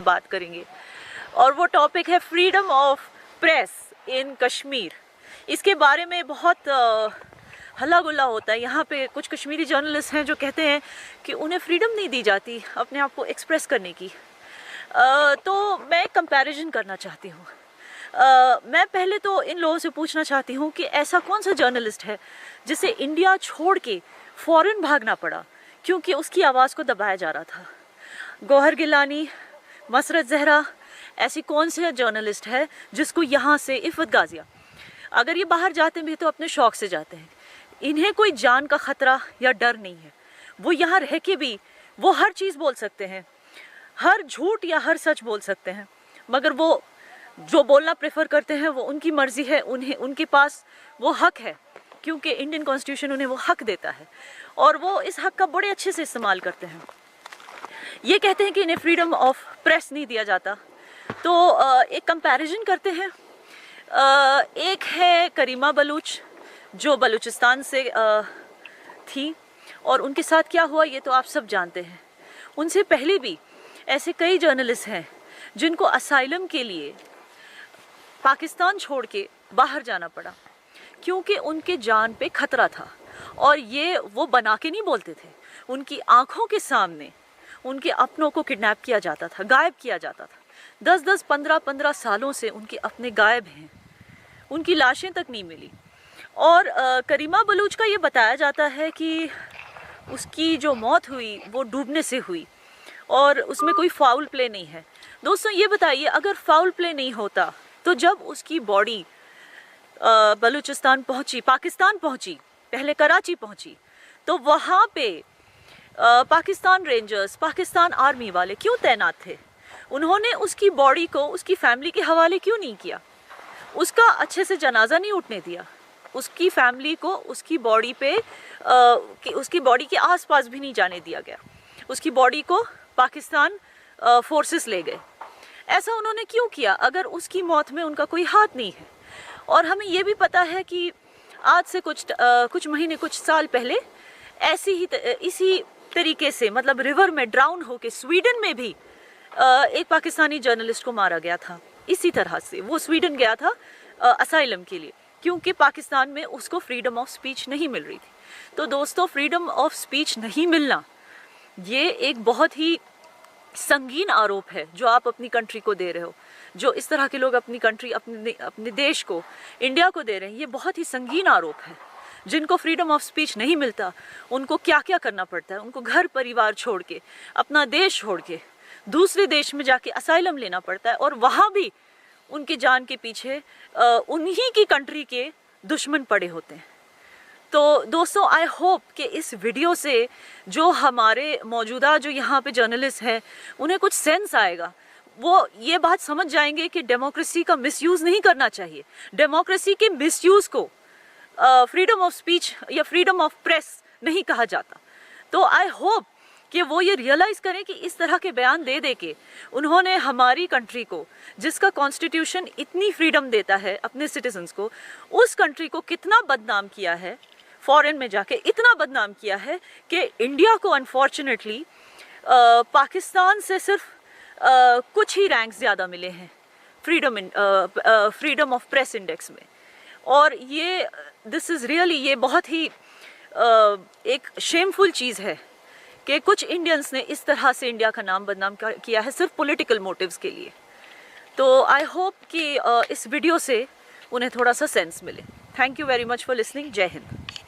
बात करेंगे और वो टॉपिक है freedom of press in Kashmir. इसके बारे में बहुत हल्ला गुल्ला होता है। यहाँ पे कुछ कश्मीरी जर्नलिस्ट हैं जो कहते हैं कि उन्हें फ्रीडम नहीं दी जाती अपने आप को एक्सप्रेस करने की। तो मैं कंपैरिजन करना चाहती हूँ। मैं पहले तो इन लोगों से पूछना चाहती हूँ कि ऐसा कौन सा जर्नलिस्ट है जिसे इंडिया छोड़ के फ़ौरन भागना पड़ा क्योंकि उसकी आवाज़ को दबाया जा रहा था। गौहर गिलानी, मसरत ज़हरा, ऐसी कौन से जर्नलिस्ट है जिसको यहाँ से इफ़त गाज़िया, अगर ये बाहर जाते भी तो अपने शौक़ से जाते हैं। इन्हें कोई जान का ख़तरा या डर नहीं है। वो यहाँ रह के भी वो हर चीज़ बोल सकते हैं, हर झूठ या हर सच बोल सकते हैं, मगर वो जो बोलना प्रेफर करते हैं वो उनकी मर्ज़ी है। उन्हें उनके पास वो हक़ है क्योंकि इंडियन कॉन्स्टिट्यूशन उन्हें वो हक़ देता है और वो इस हक़ का बड़े अच्छे से इस्तेमाल करते हैं। ये कहते हैं कि इन्हें फ्रीडम ऑफ प्रेस नहीं दिया जाता। तो एक कंपैरिजन करते हैं। एक है करीमा बलूच जो बलूचिस्तान से थी और उनके साथ क्या हुआ ये तो आप सब जानते हैं। उनसे पहले भी ऐसे कई जर्नलिस्ट हैं जिनको असाइलम के लिए पाकिस्तान छोड़ के बाहर जाना पड़ा क्योंकि उनके जान पे ख़तरा था। और ये वो बना के नहीं बोलते थे, उनकी आँखों के सामने उनके अपनों को किडनैप किया जाता था, गायब किया जाता था। 10-10, 15-15 सालों से उनके अपने गायब हैं, उनकी लाशें तक नहीं मिली। और करीमा बलूच का ये बताया जाता है कि उसकी जो मौत हुई वो डूबने से हुई और उसमें कोई फाउल प्ले नहीं है। दोस्तों ये बताइए, अगर फाउल प्ले नहीं होता तो जब उसकी बॉडी बलूचिस्तान पहुंची, पाकिस्तान पहुंची, पहले कराची पहुंची, तो वहाँ पे पाकिस्तान रेंजर्स, पाकिस्तान आर्मी वाले क्यों तैनात थे? उन्होंने उसकी बॉडी को उसकी फैमिली के हवाले क्यों नहीं किया? उसका अच्छे से जनाजा नहीं उठने दिया? उसकी फैमिली को उसकी बॉडी पे उसकी बॉडी के आसपास भी नहीं जाने दिया गया। उसकी बॉडी को पाकिस्तान फोर्सेस ले गए। ऐसा उन्होंने क्यों किया अगर उसकी मौत में उनका कोई हाथ नहीं है? और हमें ये भी पता है कि आज से कुछ महीने, कुछ साल पहले इसी तरीके से, मतलब रिवर में ड्राउन होके स्वीडन में भी एक पाकिस्तानी जर्नलिस्ट को मारा गया था। इसी तरह से वो स्वीडन गया था असाइलम के लिए क्योंकि पाकिस्तान में उसको फ्रीडम ऑफ स्पीच नहीं मिल रही थी। तो दोस्तों, फ्रीडम ऑफ स्पीच नहीं मिलना ये एक बहुत ही संगीन आरोप है जो आप अपनी कंट्री को दे रहे हो। जो इस तरह के लोग अपनी कंट्री, अपने देश को, इंडिया को दे रहे हैं, ये बहुत ही संगीन आरोप है। जिनको फ्रीडम ऑफ स्पीच नहीं मिलता उनको क्या क्या करना पड़ता है। उनको घर परिवार छोड़ के, अपना देश छोड़ के दूसरे देश में जाके असाइलम लेना पड़ता है और वहाँ भी उनकी जान के पीछे उन्हीं की कंट्री के दुश्मन पड़े होते हैं। तो दोस्तों, आई होप कि इस वीडियो से जो हमारे मौजूदा जो यहाँ पे जर्नलिस्ट हैं उन्हें कुछ सेंस आएगा। वो ये बात समझ जाएंगे कि डेमोक्रेसी का मिसयूज़ नहीं करना चाहिए। डेमोक्रेसी के मिसयूज़ को फ्रीडम ऑफ स्पीच या फ्रीडम ऑफ प्रेस नहीं कहा जाता। तो आई होप कि वो ये रियलाइज़ करें कि इस तरह के बयान दे के उन्होंने हमारी कंट्री को, जिसका कॉन्स्टिट्यूशन इतनी फ्रीडम देता है अपने सिटीजन्स को, उस कंट्री को कितना बदनाम किया है, फॉरेन में जाके इतना बदनाम किया है कि इंडिया को अनफॉर्चुनेटली पाकिस्तान से सिर्फ कुछ ही रैंक्स ज़्यादा मिले हैं फ्रीडम ऑफ प्रेस इंडेक्स में। और ये दिस इज़ रियली, ये बहुत ही एक शेमफुल चीज़ है कि कुछ इंडियंस ने इस तरह से इंडिया का नाम बदनाम किया है सिर्फ पॉलिटिकल मोटिव्स के लिए। तो आई होप कि इस वीडियो से उन्हें थोड़ा सा सेंस मिले। Thank you very much for listening. जय हिंद।